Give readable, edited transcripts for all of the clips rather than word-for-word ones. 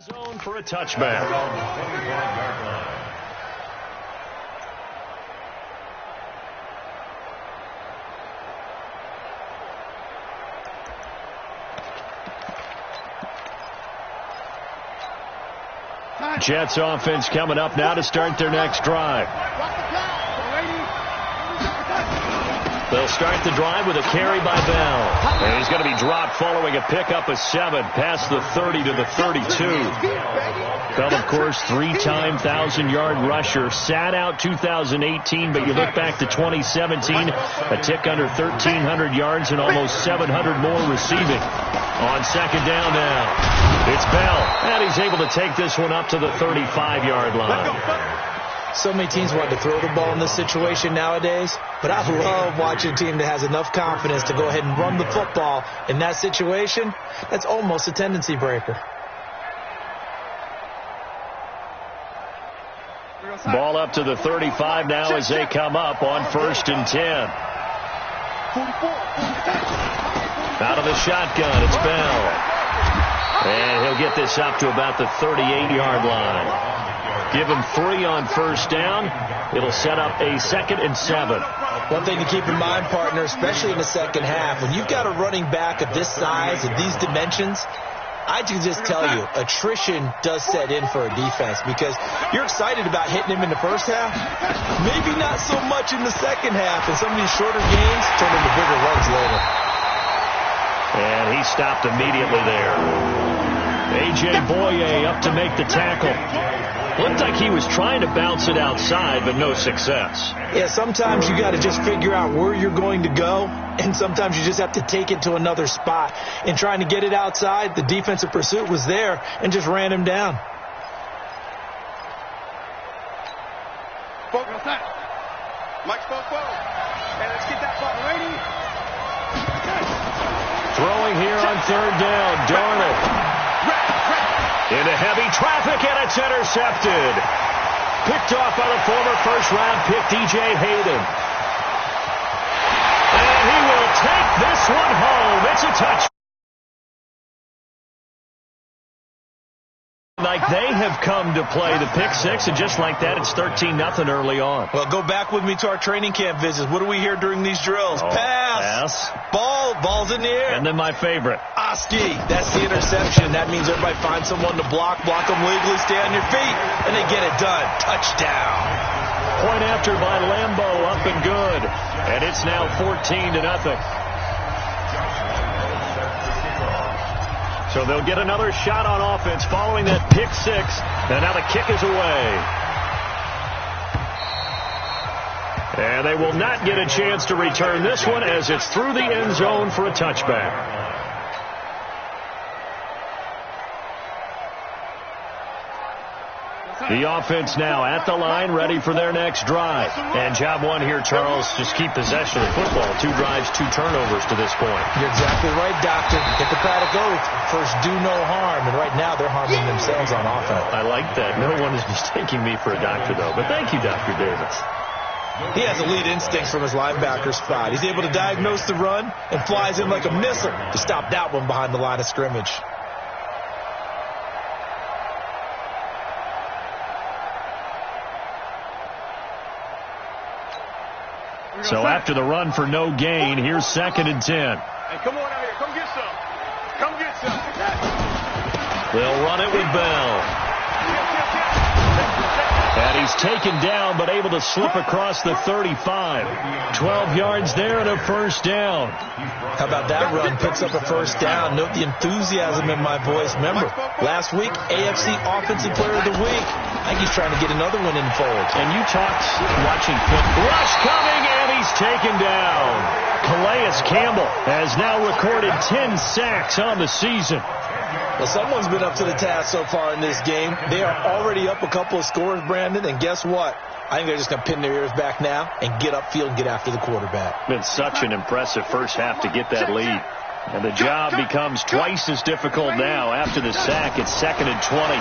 Zone for a touchback. Jets offense coming up now to start their next drive. They'll start the drive with a carry by Bell. And he's going to be dropped following a pickup of 7 past the 30 to the 32. Bell, of course, three-time 1,000-yard rusher. Sat out 2018, but you look back to 2017, a tick under 1,300 yards and almost 700 more receiving. On second down now, it's Bell. And he's able to take this one up to the 35-yard line. So many teams want to throw the ball in this situation nowadays, but I love watching a team that has enough confidence to go ahead and run the football in that situation. That's almost a tendency breaker. Ball up to the 35 now as they come up on 1st and 10. Out of the shotgun, it's Bell. And he'll get this up to about the 38-yard line. Give him 3 on 1st down. It'll set up a 2nd and 7. One thing to keep in mind, partner, especially in the second half, when you've got a running back of this size and these dimensions, I can just tell you, attrition does set in for a defense because you're excited about hitting him in the first half, maybe not so much in the second half, and some of these shorter games turn into bigger runs later. And he stopped immediately there. A.J. Boye up to make the tackle. Looked like he was trying to bounce it outside, but no success. Yeah, sometimes you got to just figure out where you're going to go, and sometimes you just have to take it to another spot. In trying to get it outside, the defensive pursuit was there and just ran him down. Mike spoke well. And let's get that ball ready. Throwing here on 3rd down, Darnold. Into heavy traffic, and it's intercepted. Picked off by the former first-round pick, D.J. Hayden. And he will take this one home. It's a touchdown. Like they have come to play the pick 6, and just like that, it's 13-0 early on. Well, go back with me to our training camp visits. What do we hear during these drills? Pass. Ball's in the air. And then my favorite. Oski. That's the interception. That means everybody finds someone to block them legally, stay on your feet, and they get it done. Touchdown. Point after by Lambo, up and good. And it's now 14-0. So they'll get another shot on offense following that pick 6. And now the kick is away. And they will not get a chance to return this one as it's through the end zone for a touchback. The offense now at the line, ready for their next drive. And job one here, Charles, just keep possession of the football. 2 drives, 2 turnovers to this point. You're exactly right, Doctor. Hippocratic oath. First, do no harm. And right now, they're harming themselves on offense. I like that. No one is mistaking me for a doctor, though. But thank you, Dr. Davis. He has elite instincts from his linebacker spot. He's able to diagnose the run and flies in like a missile to stop that one behind the line of scrimmage. So after the run for no gain, here's 2nd and 10. Hey, come on out here. Come get some. Come get some. They'll run it with Bell. And he's taken down, but able to slip across the 35. 12 yards there and a 1st down. How about that run? Picks up a 1st down. Note the enthusiasm in my voice. Remember, last week, AFC Offensive Player of the Week. I think he's trying to get another one in fold. And you talked watching Pitt. Rush coming, and he's taken down. Calais Campbell has now recorded 10 sacks on the season. Well, someone's been up to the task so far in this game. They are already up a couple of scores, Brandon, and guess what? I think they're just going to pin their ears back now and get upfield and get after the quarterback. Been such an impressive first half to get that lead. And the job becomes twice as difficult now after the sack. It's 2nd and 20.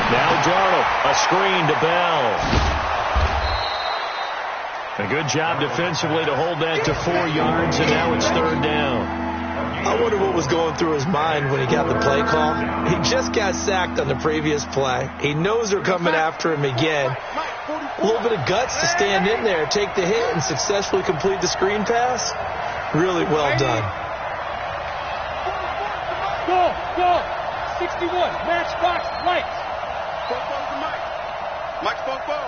Now Darnold, a screen to Bell. A good job defensively to hold that to 4 yards, and now it's 3rd down. I wonder what was going through his mind when he got the play call. He just got sacked on the previous play. He knows they're coming after him again. A little bit of guts to stand in there, take the hit, and successfully complete the screen pass. Really well done. Go. 61. Matchbox lights. Mike Bobo.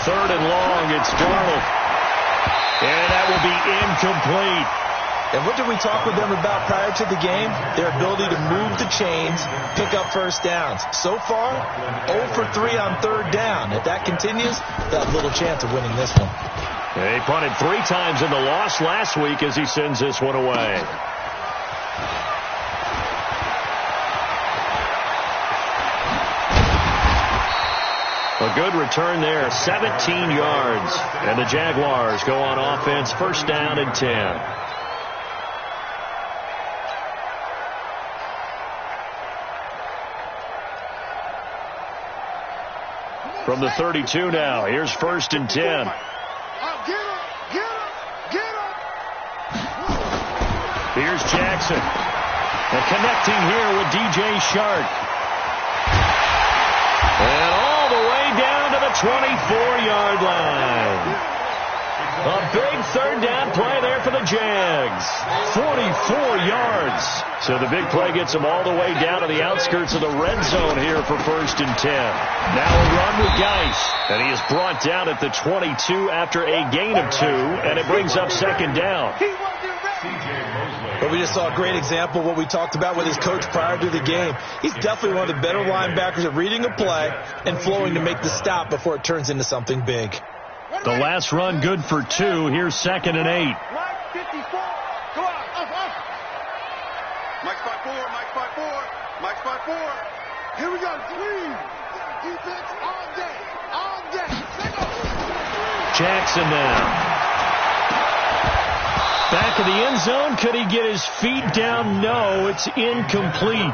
Third and long. It's Darnold. And that will be incomplete. And what did we talk with them about prior to the game? Their ability to move the chains, pick up first downs. So far, 0 for 3 on third down. If that continues, they'll have little chance of winning this one. They punted 3 times in the loss last week as he sends this one away. A good return there, 17 yards. And the Jaguars go on offense, first down and 10. From the 32 now, here's first and 10. Get him. Here's Jackson. And connecting here with DJ Shark. And all the way down to the 24-yard line. A big third down play there for the Jags. 44 yards. So the big play gets them all the way down to the outskirts of the red zone here for first and 10. Now a run with Geis. And he is brought down at the 22 after a gain of 2. And it brings up second down. But we just saw a great example of what we talked about with his coach prior to the game. He's definitely one of the better linebackers at reading a play and flowing to make the stop before it turns into something big. The last run good for 2. Here's second and 8. Mike 54. Go out. Mike 5-4. Mike 5-4. Here we go. Clean. Defense all day. Jackson now. Back of the end zone. Could he get his feet down? No, it's incomplete.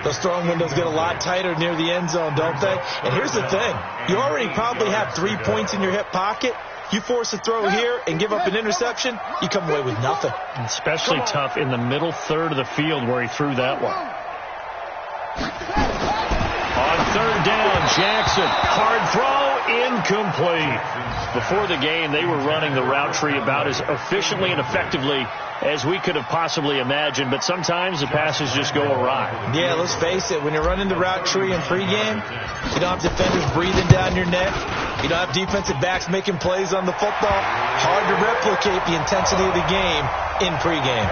Those throwing windows get a lot tighter near the end zone, don't they? And here's the thing. You already probably have 3 points in your hip pocket. You force a throw here and give up an interception, you come away with nothing. Especially tough in the middle third of the field where he threw that one. On third down, Jackson. Hard throw, incomplete. Before the game, they were running the route tree about as efficiently and effectively as we could have possibly imagined, but sometimes the passes just go awry. Yeah, let's face it. When you're running the route tree in pregame, you don't have defenders breathing down your neck. You don't have defensive backs making plays on the football. Hard to replicate the intensity of the game in pregame.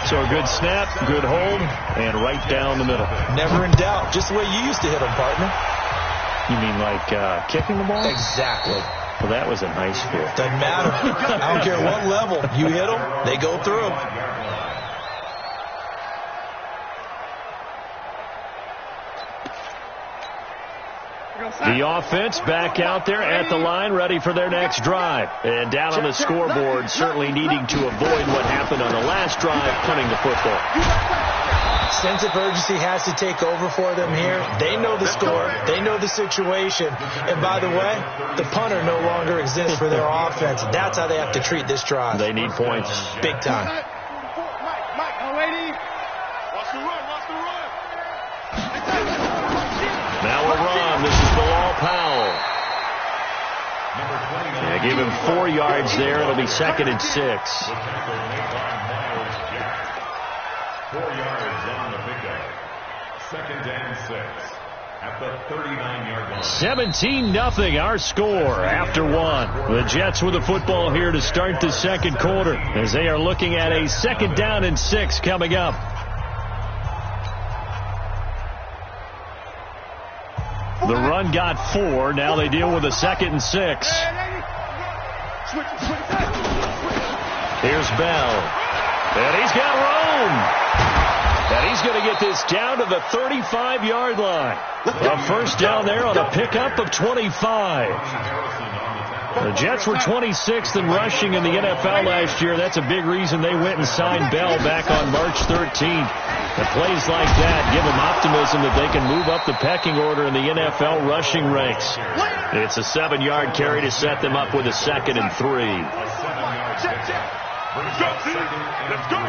So a good snap, good hold, and right down the middle. Never in doubt. Just the way you used to hit them, partner. You mean like kicking the ball? Exactly. Well, that was in high school. Doesn't matter. I don't care what level. You hit them, they go through. The offense back out there at the line, ready for their next drive. And down on the scoreboard, certainly needing to avoid what happened on the last drive, punting the football. Sense of urgency has to take over for them here. They know the score. They know the situation. And by the way, the punter no longer exists for their offense. That's how they have to treat this drive. They need points. Big time. Mike, no lady. Watch the run. Now a run. This is Bilal Powell. Yeah, give him 4 yards there. It'll be second and 6. 4 yards on the pickup. Second and 6 at the 39-yard line. 17-0 our score after 1. The Jets with the football here to start the second quarter as they are looking at a second down and 6 coming up. The run got 4. Now they deal with a second and 6. Here's Bell. And he's got room. And he's going to get this down to the 35-yard line. A first down there on a pickup of 25. The Jets were 26th in rushing in the NFL last year. That's a big reason they went and signed Bell back on March 13th. And plays like that give them optimism that they can move up the pecking order in the NFL rushing ranks. It's a 7-yard carry to set them up with a second and 3. Let's go.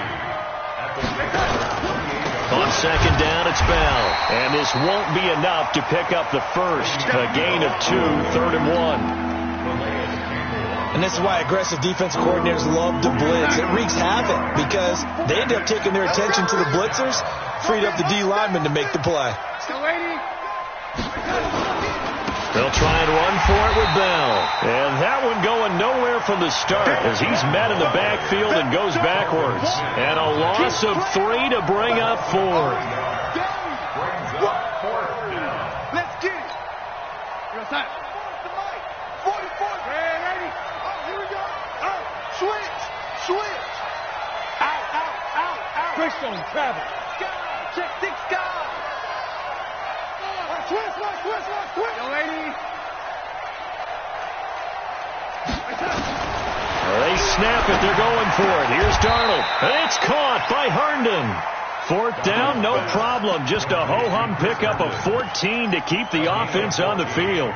On second down, it's Bell. And this won't be enough to pick up the first. A gain of 2, 3rd and 1. And this is why aggressive defensive coordinators love to blitz. It wreaks havoc because they end up taking their attention to the blitzers, freed up the D lineman to make the play. They'll try and run for it with Bell. And that one going nowhere from the start as he's met in the backfield and goes backwards. And a loss of 3 to bring up 4. Let's get it. You're outside. 44. Ready. Oh, here we go. Oh, switch. Out. Christian, travel. Check 6 guys. Twist. Yo, lady. They snap it. They're going for it. Here's Darnold. And it's caught by Herndon. 4th down, no problem. Just a ho-hum pickup of 14 to keep the offense on the field.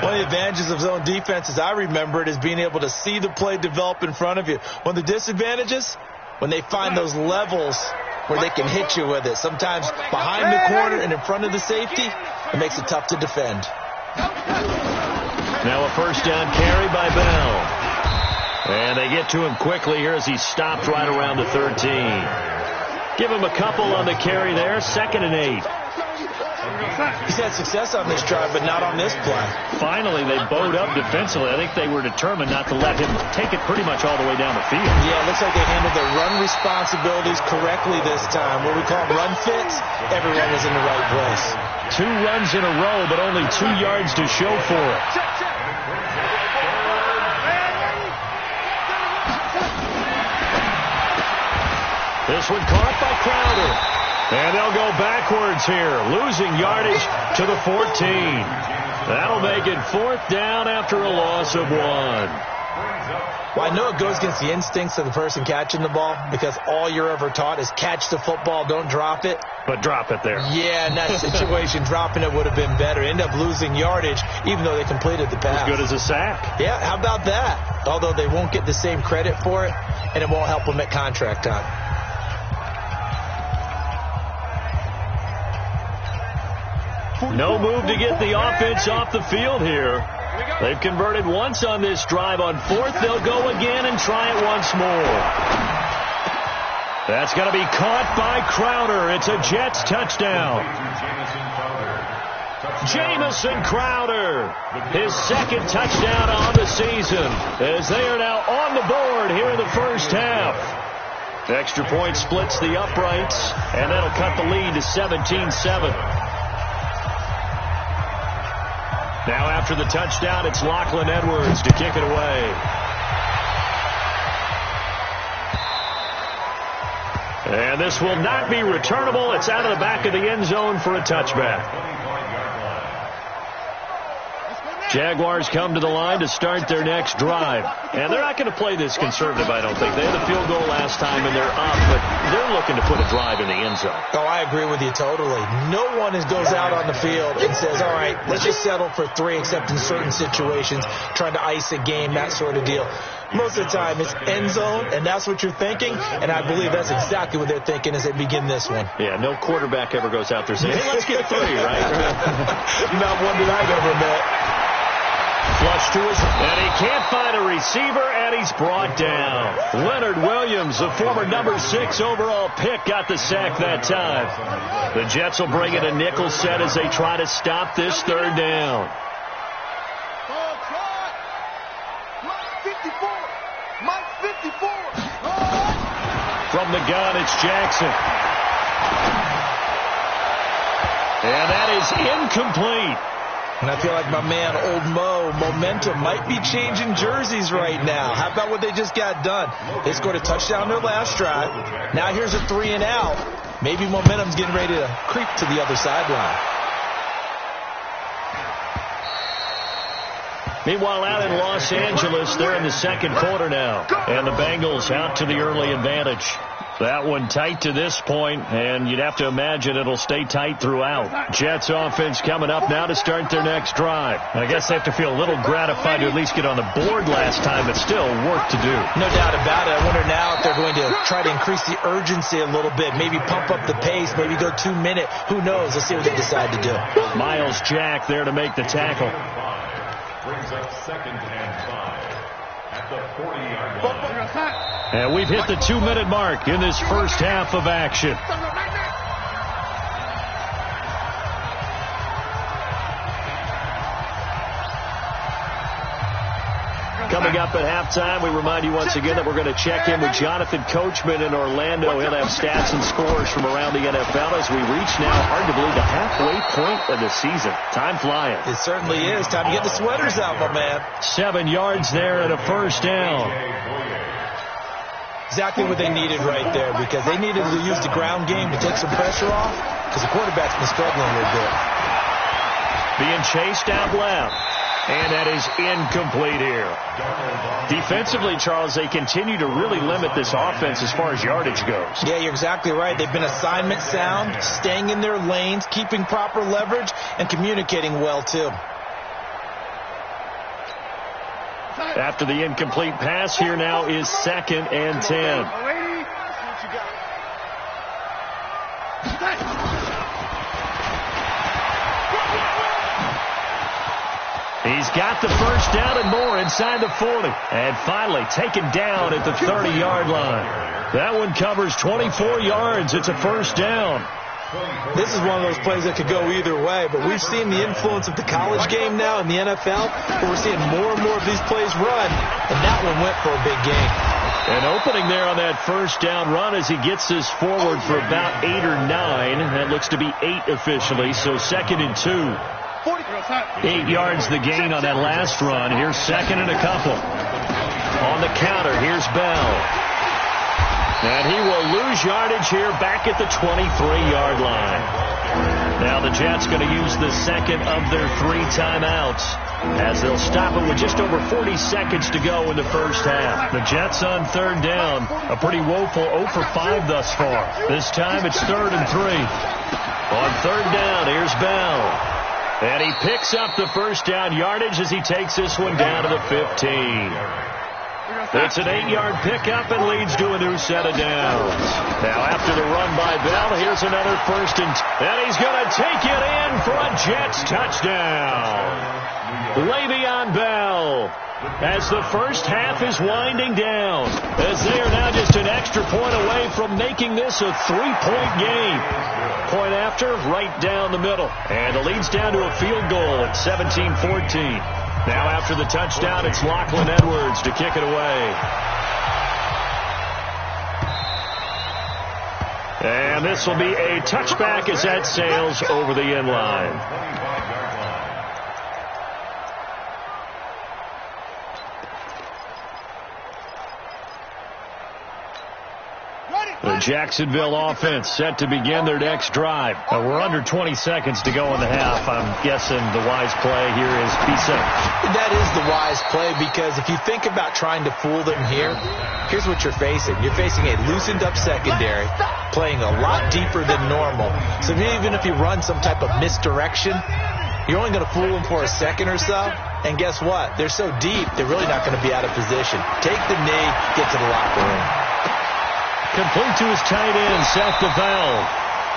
One of the advantages of zone defense, as I remember it, is being able to see the play develop in front of you. One of the disadvantages, when they find those levels where they can hit you with it. Sometimes behind the corner and in front of the safety, it makes it tough to defend. Now a first down carry by Bell. And they get to him quickly here as he's stopped right around the 13. Give him a couple on the carry there. 2nd and 8. He's had success on this drive, but not on this play. Finally, they bowed up defensively. I think they were determined not to let him take it pretty much all the way down the field. Yeah, it looks like they handled their run responsibilities correctly this time. What we call run fits, everyone was in the right place. 2 runs in a row, but only 2 yards to show for it. This one caught by Crowder. And they'll go backwards here, losing yardage to the 14. That'll make it 4th down after a loss of 1. Well, I know it goes against the instincts of the person catching the ball because all you're ever taught is catch the football, don't drop it. But drop it there. Yeah, in that situation, dropping it would have been better. End up losing yardage, even though they completed the pass. As good as a sack. Yeah, how about that? Although they won't get the same credit for it, and it won't help them at contract time. No move to get the offense off the field here. They've converted once on this drive. On 4th, they'll go again and try it once more. That's going to be caught by Crowder. It's a Jets touchdown. Jamison Crowder, his 2nd touchdown on the season, as they are now on the board here in the first half. Extra point splits the uprights, and that'll cut the lead to 17-7. Now after the touchdown, it's Lachlan Edwards to kick it away. And this will not be returnable. It's out of the back of the end zone for a touchback. Jaguars come to the line to start their next drive. And they're not going to play this conservative, I don't think. They had the field goal last time, and they're up, but they're looking to put a drive in the end zone. Oh, I agree with you totally. No one goes out on the field and says, all right, let's just settle for 3, except in certain situations, trying to ice a game, that sort of deal. Most of the time, it's end zone, and that's what you're thinking, and I believe that's exactly what they're thinking as they begin this one. Yeah, no quarterback ever goes out there saying, hey, let's get 3, right? Not one that I've ever met. Flush to his, and he can't find a receiver, and he's brought down. Leonard Williams, the former number 6 overall pick, got the sack that time. The Jets will bring it a nickel set as they try to stop this 3rd down. Mike 54. From the gun, it's Jackson. And that is incomplete. And I feel like my man, Old Mo, momentum might be changing jerseys right now. How about what they just got done? They scored a touchdown their last drive. Now here's a 3 and out. Maybe momentum's getting ready to creep to the other sideline. Meanwhile, out in Los Angeles, they're in the 2nd quarter now. And the Bengals out to the early advantage. That one tight to this point, and you'd have to imagine it'll stay tight throughout. Jets offense coming up now to start their next drive. I guess they have to feel a little gratified to at least get on the board last time, but still work to do. No doubt about it. I wonder now if they're going to try to increase the urgency a little bit, maybe pump up the pace, maybe go 2 minute. Who knows? Let's see what they decide to do. Miles Jack there to make the tackle. Brings up 2nd and 5 at the 40-yard line. And we've hit the 2-minute mark in this first half of action. Coming up at halftime, we remind you once again that we're going to check in with Jonathan Coachman in Orlando. He'll have stats and scores from around the NFL as we reach now arguably the halfway point of the season. Time flying. It certainly is. Time to get the sweaters out, my man. 7 yards there and a first down. Exactly what they needed right there, because they needed to use the ground game to take some pressure off, because the quarterback's been struggling a little bit. Being chased out left. And that is incomplete here. Defensively, Charles, they continue to really limit this offense as far as yardage goes. Yeah, you're exactly right. They've been assignment sound, staying in their lanes, keeping proper leverage, and communicating well, too. After the incomplete pass, here now is 2nd and 10. He's got the first down and more inside the 40. And finally taken down at the 30-yard line. That one covers 24 yards. It's a first down. This is one of those plays that could go either way, but we've seen the influence of the college game now in the NFL, where we're seeing more and more of these plays run, and that one went for a big gain. An opening there on that first down run as he gets this forward for about 8 or 9. That looks to be 8 officially, so 2nd and 2. 8 yards the gain on that last run. Here's 2nd and a couple. On the counter, here's Bell. And he will lose yardage here back at the 23-yard line. Now the Jets going to use the second of their 3 timeouts as they'll stop it with just over 40 seconds to go in the first half. The Jets on 3rd down. A pretty woeful 0 for 5 thus far. This time it's 3rd and 3. On 3rd down, here's Bell. And he picks up the first down yardage as he takes this one down to the 15. It's an 8-yard pickup and leads to a new set of downs. Now after the run by Bell, here's another 1st and he's going to take it in for a Jets touchdown. Le'Veon Bell, as the first half is winding down, as they are now just an extra point away from making this a 3-point game. Point after, right down the middle. And it leads down to a field goal at 17-14. Now after the touchdown, it's Lachlan Edwards to kick it away. And this will be a touchback as that sails over the end line. The Jacksonville offense set to begin their next drive. We're under 20 seconds to go in the half. I'm guessing the wise play here is be safe. That is the wise play, because if you think about trying to fool them here, here's what you're facing. You're facing a loosened up secondary, playing a lot deeper than normal. So even if you run some type of misdirection, you're only going to fool them for a second or so. And guess what? They're so deep, they're really not going to be out of position. Take the knee, get to the locker room. Complete to his tight end, Seth DeVal.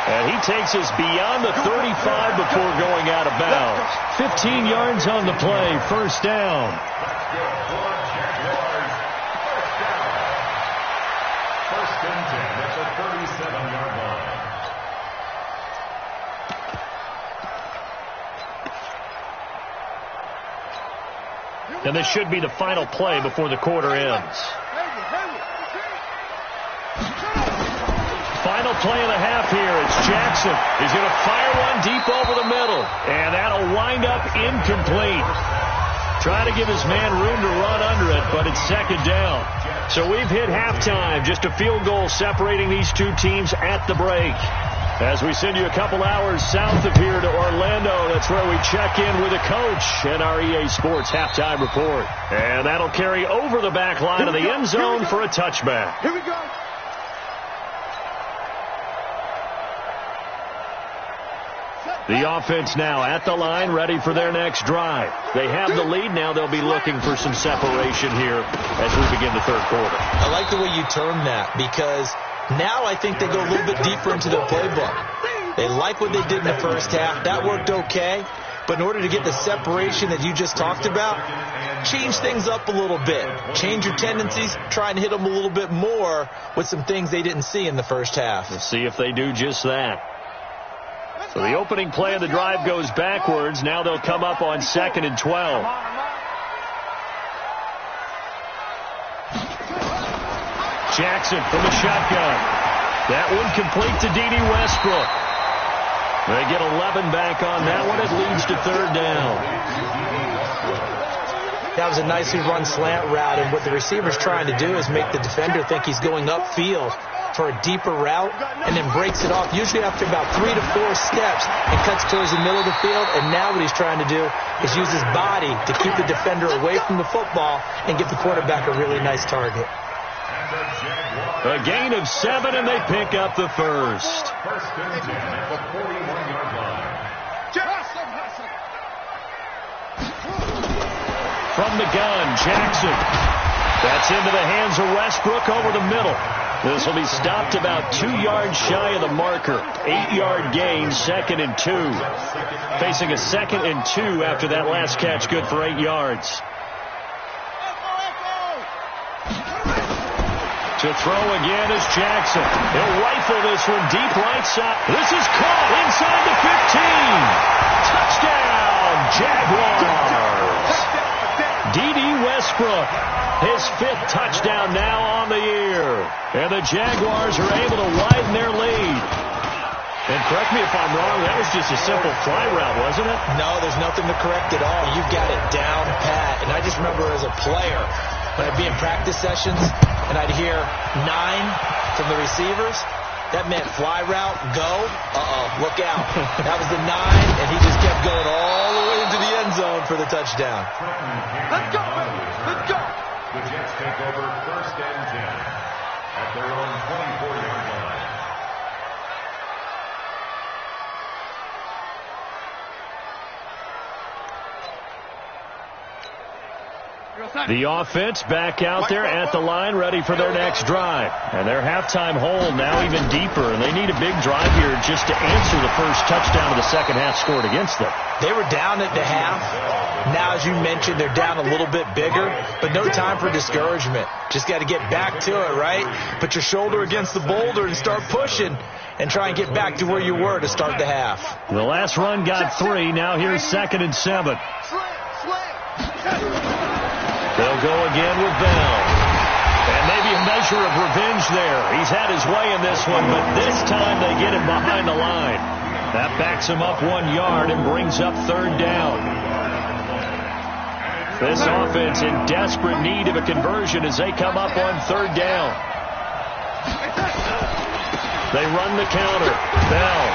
And he takes us beyond the 35 before going out of bounds. 15 yards on the play, first down. First and 10 at the 37-yard line. And this should be the final play before the quarter ends. Final play of the half here. It's Jackson. He's going to fire one deep over the middle. And that'll wind up incomplete. Trying to give his man room to run under it, but it's 2nd down. So we've hit halftime. Just a field goal separating these two teams at the break. As we send you a couple hours south of here to Orlando, that's where we check in with a coach and our EA Sports halftime report. And that'll carry over the back line of the end zone for a touchback. Here we go. The offense now at the line, ready for their next drive. They have the lead. Now they'll be looking for some separation here as we begin the third quarter. I like the way you term that, because now I think they go a little bit deeper into their playbook. They like what they did in the first half. That worked okay. But in order to get the separation that you just talked about, change things up a little bit. Change your tendencies. Try and hit them a little bit more with some things they didn't see in the first half. Let's see if they do just that. So the opening play of the drive goes backwards. Now they'll come up on 2nd and 12. Jackson from the shotgun. That one complete to D.D. Westbrook. They get 11 back on that one. It leads to 3rd down. That was a nicely run slant route, and what the receiver's trying to do is make the defender think he's going upfield for a deeper route, and then breaks it off, usually after about 3 to 4 steps, and cuts towards the middle of the field. And now what he's trying to do is use his body to keep the defender away from the football and give the quarterback a really nice target. A gain of 7, and they pick up the first. First and 10 at the 41-yard line. From the gun, Jackson. That's into the hands of Westbrook over the middle. This will be stopped about 2 yards shy of the marker. 8-yard gain, 2nd and 2. Facing a 2nd and 2 after that last catch, good for 8 yards. To throw again is Jackson. He'll rifle this one deep right side. This is caught inside the 15. Touchdown, Jaguars. D.D. Westbrook, his 5th touchdown now on the year. And the Jaguars are able to widen their lead. And correct me if I'm wrong, that was just a simple fly route, wasn't it? No, there's nothing to correct at all. You've got it down pat. And I just remember as a player, when I'd be in practice sessions and I'd hear 9 from the receivers, that meant fly route, go, look out. That was the 9, and he just kept going all the way into the end zone for the touchdown. Let's go, let's go. The Jets take over 1st and 10 at their own 24-yard line. The offense back out there at the line, ready for their next drive. And their halftime hole now even deeper, and they need a big drive here just to answer the first touchdown of the second half scored against them. They were down at the half. Now, as you mentioned, they're down a little bit bigger, but no time for discouragement. Just got to get back to it, right? Put your shoulder against the boulder and start pushing and try and get back to where you were to start the half. The last run got 3. Now here's 2nd and 7. They'll go again with Bell. And maybe a measure of revenge there. He's had his way in this one, but this time they get him behind the line. That backs him up 1 yard and brings up 3rd down. This offense in desperate need of a conversion as they come up on 3rd down. They run the counter. Bell.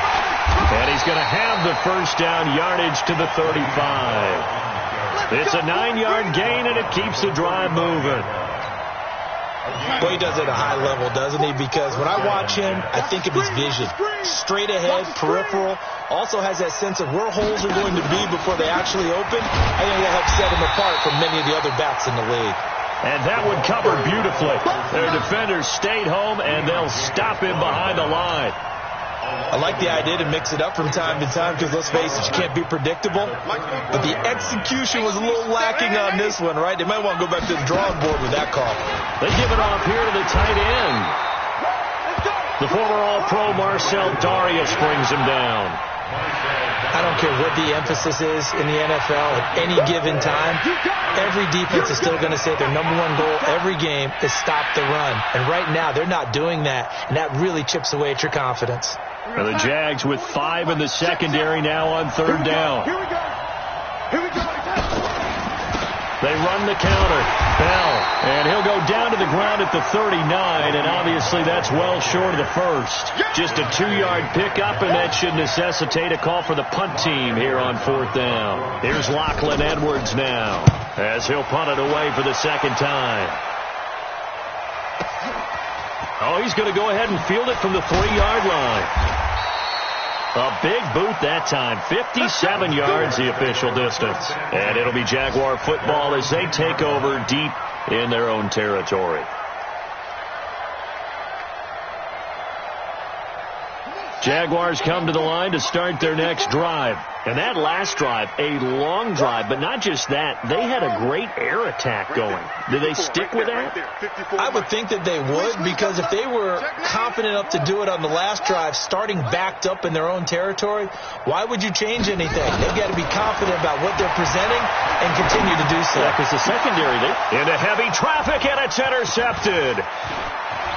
And he's going to have the first down, yardage to the 35. It's a 9-yard gain, and it keeps the drive moving. Well, he does it at a high level, doesn't he? Because when I watch him, I think of his vision. Straight ahead, peripheral. Also has that sense of where holes are going to be before they actually open. I think that helps set him apart from many of the other backs in the league. And that one covered beautifully. Their defenders stayed home, and they'll stop him behind the line. I like the idea to mix it up from time to time because, let's face it, you can't be predictable. But the execution was a little lacking on this one, right? They might want to go back to the drawing board with that call. They give it off here to the tight end. The former All-Pro Marcel Darius brings him down. I don't care what the emphasis is in the NFL at any given time. Every defense is still going to say their #1 goal every game is stop the run. And right now, they're not doing that, and that really chips away at your confidence. And the Jags with 5 in the secondary now on 3rd down. Here we go. Here we go. They run the counter. Bell. And he'll go down to the ground at the 39, and obviously that's well short of the first. Just a 2-yard pickup, and that should necessitate a call for the punt team here on 4th down. Here's Lachlan Edwards now, as he'll punt it away for the 2nd time. Oh, he's going to go ahead and field it from the 3-yard line. A big boot that time. 57 yards the official distance. And it'll be Jaguar football as they take over deep in their own territory. Jaguars come to the line to start their next drive. And that last drive, a long drive, but not just that. They had a great air attack going. Do they stick with that? I would think that they would, because if they were confident enough to do it on the last drive, starting backed up in their own territory, why would you change anything? They've got to be confident about what they're presenting and continue to do so. Because the secondary, into heavy traffic, and it's intercepted.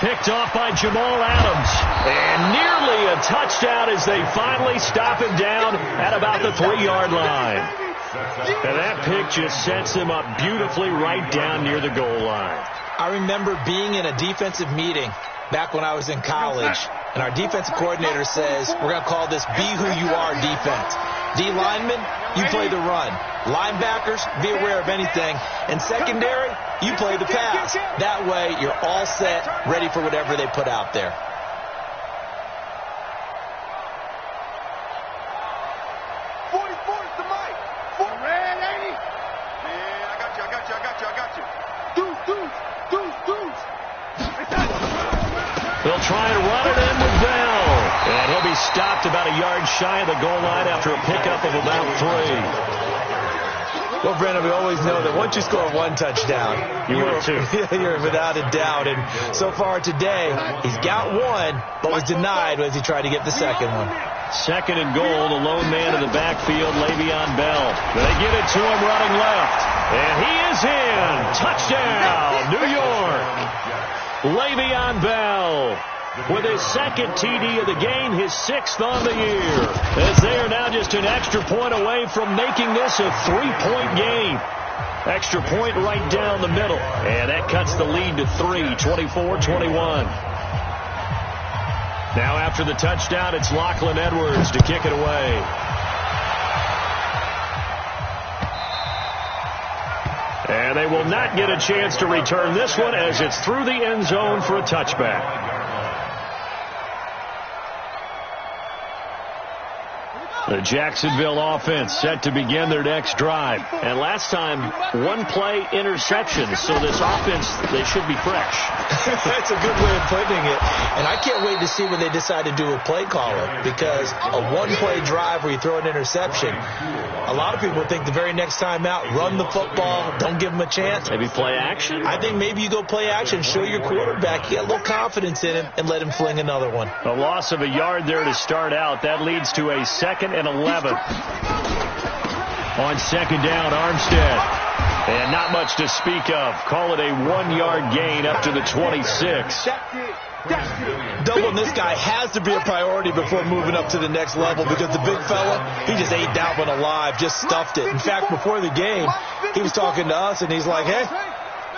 Picked off by Jamal Adams. And nearly a touchdown as they finally stop him down at about the 3-yard line. And that pick just sets him up beautifully right down near the goal line. I remember being in a defensive meeting back when I was in college, and our defensive coordinator says, we're going to call this Be Who You Are defense. D linemen, you play the run. Linebackers, be aware of anything. And secondary, you play the pass. That way, you're all set, ready for whatever they put out there. They'll try and run it in with Bell. And he'll be stopped about a yard shy of the goal line after a pickup of about 3. Well, Brandon, we always know that once you score one touchdown, you're without a doubt. And so far today, he's got one, but was denied as he tried to get the second one. Second and goal, the lone man in the backfield, Le'Veon Bell. They get it to him running left. And he is in. Touchdown, New York. Le'Veon Bell with his second TD of the game, his 6th on the year, as they are now just an extra point away from making this a 3-point game. Extra point right down the middle, and that cuts the lead to 3, 24-21. Now after the touchdown, it's Lachlan Edwards to kick it away. And they will not get a chance to return this one as it's through the end zone for a touchback. The Jacksonville offense set to begin their next drive. And last time, one-play interception. So this offense, they should be fresh. That's a good way of putting it. And I can't wait to see when they decide to do a play caller, because a one-play drive where you throw an interception, a lot of people think the very next time out, run the football, don't give them a chance. Maybe play action? I think maybe you go play action, show your quarterback, get a little confidence in him, and let him fling another one. A loss of a yard there to start out. That leads to a 2nd and 11. On second down, Armstead. And not much to speak of. Call it a 1-yard gain up to the 26. Doubling this guy has to be a priority before moving up to the next level, because the big fella, he just ate that one alive, just stuffed it. In fact, before the game, he was talking to us, and he's like, hey,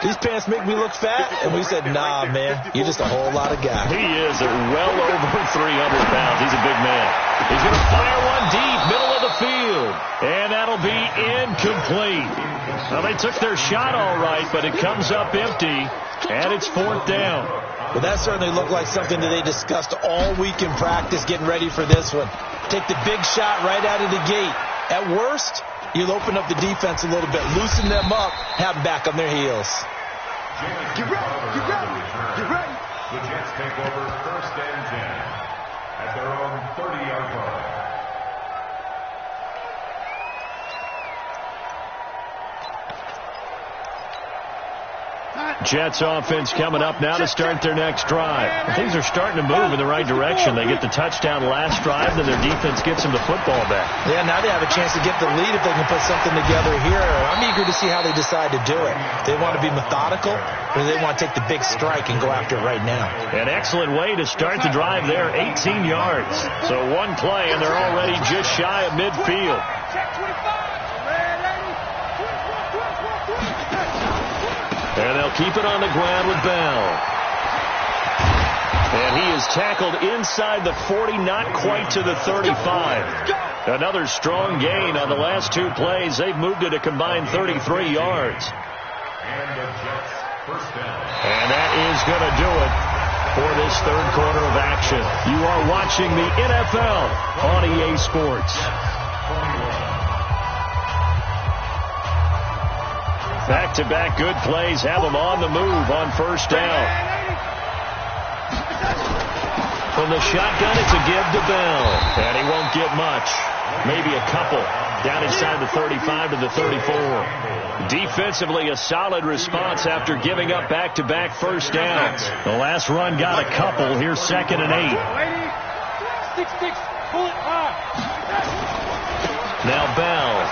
these pants make me look fat. And we said, nah, man, you're just a whole lot of guy. He is well over 300 pounds. He's a big man. He's going to fire one deep, middle of the field. And that'll be incomplete. Well, they took their shot all right, but it comes up empty, and it's 4th down. Well, that certainly looked like something that they discussed all week in practice, getting ready for this one. Take the big shot right out of the gate. At worst, you'll open up the defense a little bit, loosen them up, have them back on their heels. Get ready, get ready, get ready. The Jets take over 1st and 10 at their own 30-yard line. Jets offense coming up now to start their next drive. Things are starting to move in the right direction. They get the touchdown last drive, then their defense gets them the football back. Yeah, now they have a chance to get the lead if they can put something together here. I'm eager to see how they decide to do it. Do they want to be methodical, or do they want to take the big strike and go after it right now? An excellent way to start the drive there, 18 yards. So one play, and they're already just shy of midfield. And they'll keep it on the ground with Bell. And he is tackled inside the 40, not quite to the 35. Another strong gain on the last 2 plays. They've moved it a combined 33 yards. And the Jets first down. And that is going to do it. for this third quarter of action. You are watching the NFL on EA Sports. Back-to-back good plays have them on the move on first down. From the shotgun, it's a give to Bell. And he won't get much. Maybe a couple. Down inside the 35 to the 34. Defensively, a solid response after giving up back-to-back first downs. The last run got a couple. Here's 2nd and 8. Now Bell.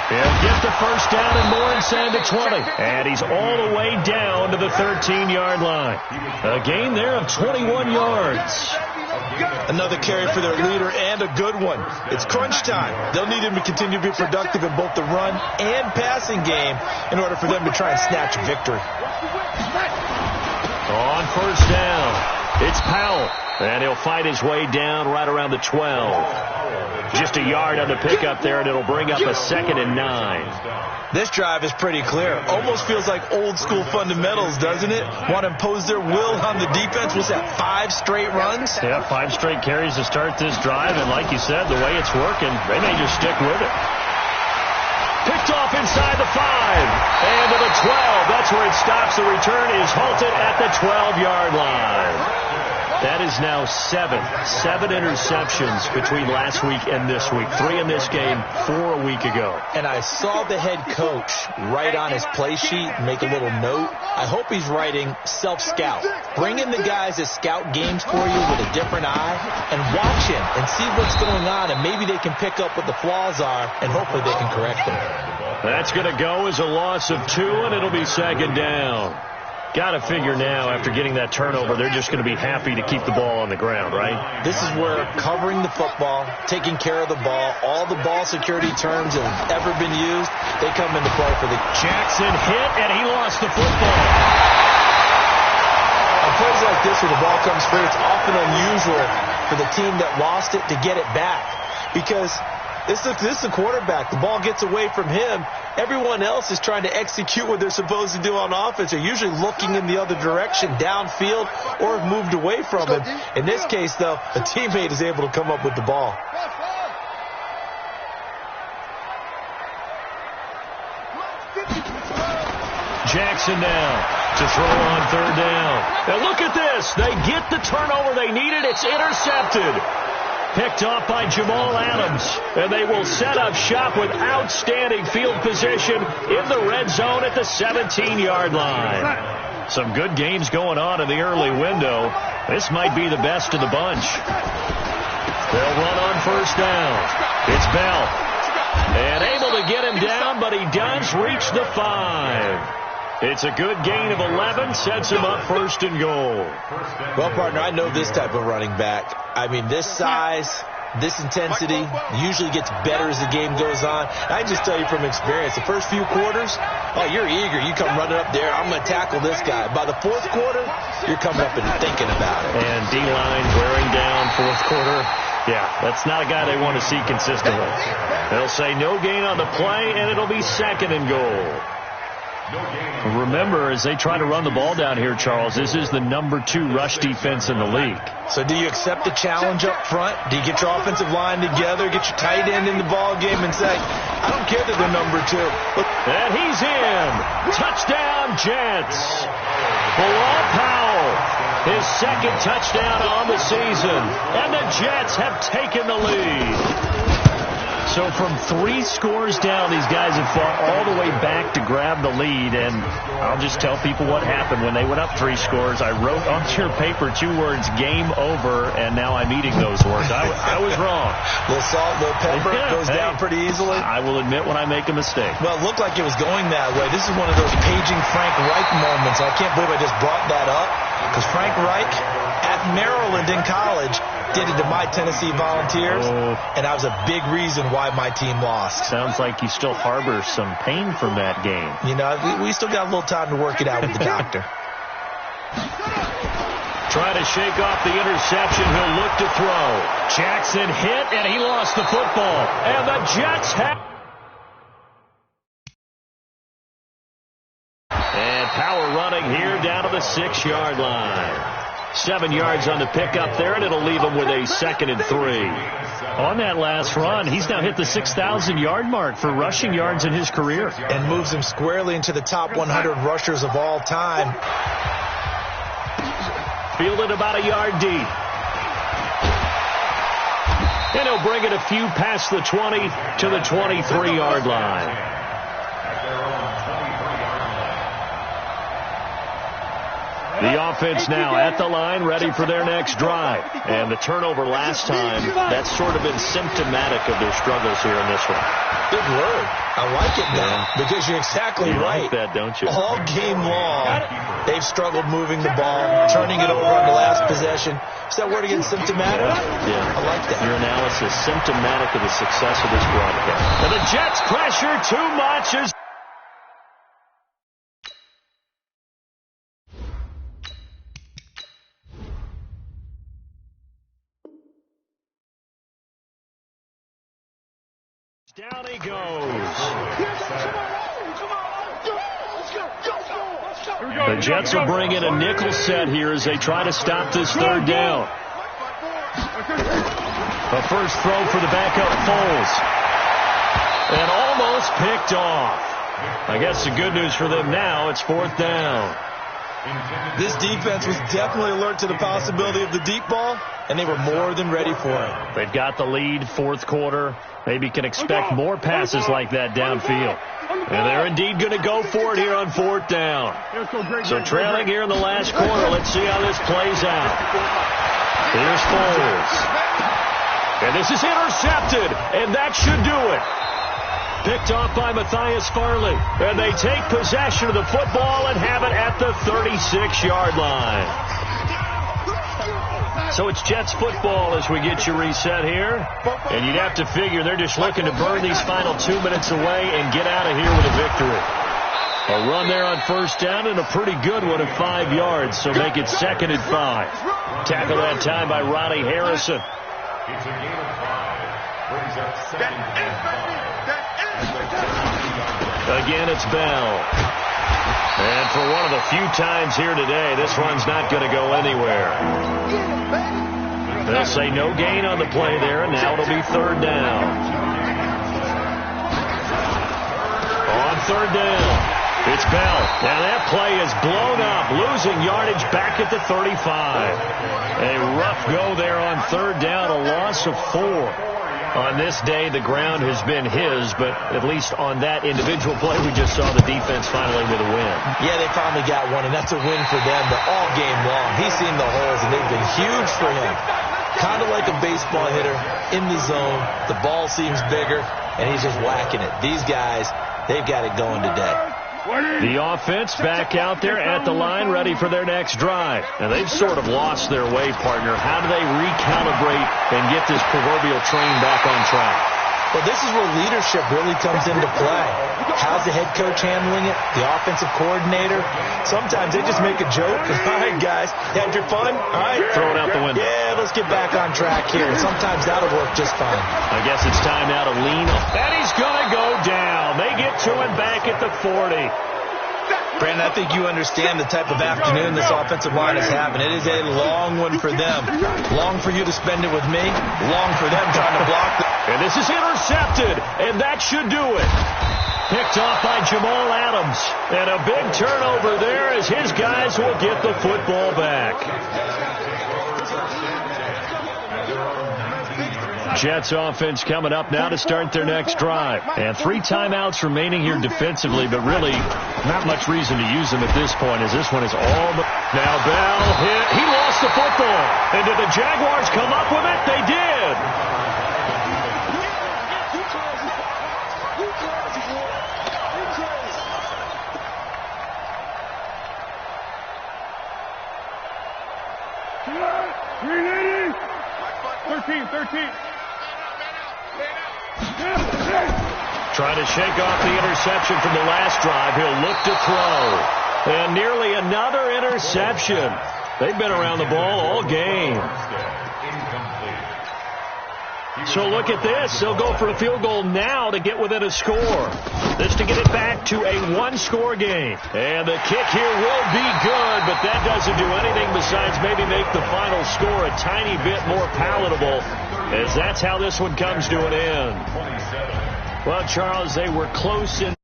He'll get the first down and more inside the 20. And he's all the way down to the 13-yard line. A gain there of 21 yards. Another carry for their leader and a good one. It's crunch time. They'll need him to continue to be productive in both the run and passing game in order for them to try and snatch a victory. On first down, it's Powell. And he'll fight his way down right around the 12. Just a yard on the pickup there, and it'll bring up a 2nd and 9. This drive is pretty clear. Almost feels like old-school fundamentals, doesn't it? Want to impose their will on the defense. Was that 5 straight runs? Yeah, 5 straight carries to start this drive, and like you said, the way it's working, they may just stick with it. Picked off inside the 5, and to the 12. That's where it stops. The return is halted at the 12-yard line. That is now 7 interceptions between last week and this week. 3 in this game, 4 a week ago. And I saw the head coach write on his play sheet, make a little note. I hope he's writing self-scout. Bring in the guys that scout games for you with a different eye and watch him and see what's going on, and maybe they can pick up what the flaws are, and hopefully they can correct them. That's going to go as a loss of 2, and it'll be 2nd down. Got to figure now, after getting that turnover, they're just going to be happy to keep the ball on the ground, right? This is where covering the football, taking care of the ball, all the ball security terms that have ever been used, they come into play for the... Jackson hit, and he lost the football. On plays like this where the ball comes free, it's often unusual for the team that lost it to get it back. Because this is the quarterback. The ball gets away from him. Everyone else is trying to execute what they're supposed to do on offense. They're usually looking in the other direction, downfield, or have moved away from him. In this case, though, a teammate is able to come up with the ball. Jackson now to throw on 3rd down. And look at this. They get the turnover they needed. It's intercepted. Picked off by Jamal Adams. And they will set up shop with outstanding field position in the red zone at the 17-yard line. Some good games going on in the early window. This might be the best of the bunch. They'll run on first down. It's Bell. And able to get him down, but he does reach the 5. It's a good gain of 11, sets him up 1st and goal. Well, partner, I know this type of running back. I mean, this size, this intensity usually gets better as the game goes on. I just tell you from experience, the first few quarters, oh, you're eager. You come running up there, I'm going to tackle this guy. By the 4th quarter, you're coming up and thinking about it. And D-line wearing down 4th quarter. Yeah, that's not a guy they want to see consistently. They'll say no gain on the play, and it'll be 2nd and goal. Remember, as they try to run the ball down here, Charles, this is the number 2 rush defense in the league. So do you accept the challenge up front? Do you get your offensive line together, get your tight end in the ball game and say, I don't care that they're number 2. And he's in. Touchdown, Jets. Bilal Powell, his 2nd touchdown on the season. And the Jets have taken the lead. So from 3 scores down, these guys have fought all the way back to grab the lead. And I'll just tell people what happened when they went up 3 scores. I wrote on your paper 2 words, game over, and now I'm eating those words. I was wrong. A little salt, a little pepper, goes down pretty easily. I will admit when I make a mistake. Well, it looked like it was going that way. This is one of those paging Frank Reich moments. I can't believe I just brought that up, because Frank Reich at Maryland in college did it to my Tennessee Volunteers, and that was a big reason why my team lost. Sounds like you still harbor some pain from that game. You know, we still got a little time to work it out with the doctor. Try to shake off the interception. He'll look to throw. Jackson hit, and he lost the football. And the Jets have... And power running here down to the 6-yard line. 7 yards on the pickup there, and it'll leave him with a 2nd and 3. On that last run, he's now hit the 6,000-yard mark for rushing yards in his career. And moves him squarely into the top 100 rushers of all time. Fielded about a yard deep. And he'll bring it a few past the 20 to the 23-yard line. The offense now at the line, ready for their next drive. And the turnover last time, that's sort of been symptomatic of their struggles here in this one. Good word. I like it now, because you're exactly right. You like that, don't you? All game long, they've struggled moving the ball, turning it over on the last possession. Is that word again, symptomatic? Yeah. I like that. Your analysis, symptomatic of the success of this broadcast. And the Jets pressure too much. Down he goes. The Jets will bring in a nickel set here as they try to stop this 3rd down. A first throw for the backup Foles. And almost picked off. I guess the good news for them now, it's 4th down. This defense was definitely alert to the possibility of the deep ball, and they were more than ready for it. They've got the lead, 4th quarter. Maybe can expect more passes like that downfield. And they're indeed going to go for it here on 4th down. So trailing here in the last quarter. Let's see how this plays out. Here's Foles. And this is intercepted, and that should do it. Picked off by Matthias Farley. And they take possession of the football and have it at the 36-yard line. So it's Jets football as we get you reset here. And you'd have to figure they're just looking to burn these final 2 minutes away and get out of here with a victory. A run there on 1st down and a pretty good one of 5 yards, so make it 2nd and 5. Tackle that time by Ronnie Harrison. It's a gain of 5. Brings up 2nd and 5. Again, it's Bell. And for one of the few times here today, this run's not going to go anywhere. They'll say no gain on the play there, and now it'll be 3rd down. On 3rd down, it's Bell. Now that play is blown up, losing yardage back at the 35. A rough go there on 3rd down, a loss of 4. On this day, the ground has been his, but at least on that individual play, we just saw the defense finally with a win. Yeah, they finally got one, and that's a win for them, but all game long, he's seen the holes, and they've been huge for him. Kind of like a baseball hitter in the zone. The ball seems bigger, and he's just whacking it. These guys, they've got it going today. The offense back out there at the line, ready for their next drive. And they've sort of lost their way, partner. How do they recalibrate and get this proverbial train back on track? Well, this is where leadership really comes into play. How's the head coach handling it? The offensive coordinator? Sometimes they just make a joke. All right, guys, had your fun? All right. Throw it out the window. Yeah, let's get back on track here. Sometimes that'll work just fine. I guess it's time now to lean. And he's going to go down. They get to him back at the 40. Brandon, I think you understand the type of afternoon this offensive line is having. It is a long one for them. Long for you to spend it with me. Long for them trying to block. And this is intercepted, and that should do it. Picked off by Jamal Adams. And a big turnover there as his guys will get the football back. Jets offense coming up now to start their next drive. And 3 timeouts remaining here defensively, but really not much reason to use them at this point as this one is all but... Now Bell hit. He lost the football. And did the Jaguars come up with it? They did. Trying to shake off the interception from the last drive. He'll look to throw. And nearly another interception. They've been around the ball all game. So look at this. They'll go for a field goal now to get within a score. This to get it back to a one-score game. And the kick here will be good, but that doesn't do anything besides maybe make the final score a tiny bit more palatable, as that's how this one comes to an end. Well, Charles, they were close in.